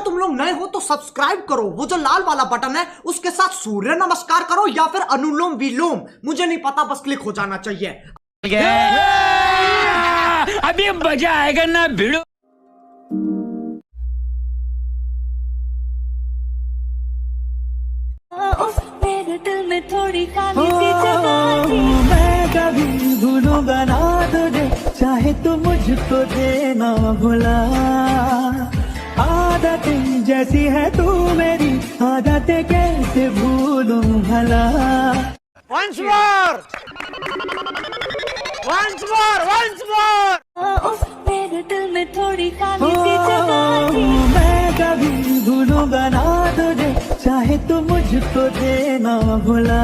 तुम लोग नए हो तो सब्सक्राइब करो, वो जो लाल वाला बटन है उसके साथ सूर्य नमस्कार करो या फिर अनुलोम विलोम, मुझे नहीं पता, बस क्लिक हो जाना चाहिए। अभी मजा आएगा ना भिड़ो। मेरे दिल में थोड़ी खाली सी जगह थी। मैं कभी भूलूंगा ना तुझे, चाहे तू मुझको देना भुला। आदतें जैसी है तू मेरी, आदतें कैसे भूलूं भला। Once more! Once more! Once more! मेरे दिल में थोड़ी खाली सी जगह थी। मैं कभी भूलूंगा ना तुझे, चाहे तू मुझको देना भुला।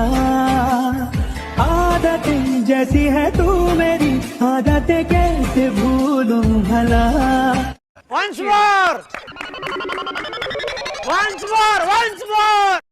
आदतें जैसी है तू मेरी, आदतें कैसे भूलूं भला। Once more! Once more! Once more!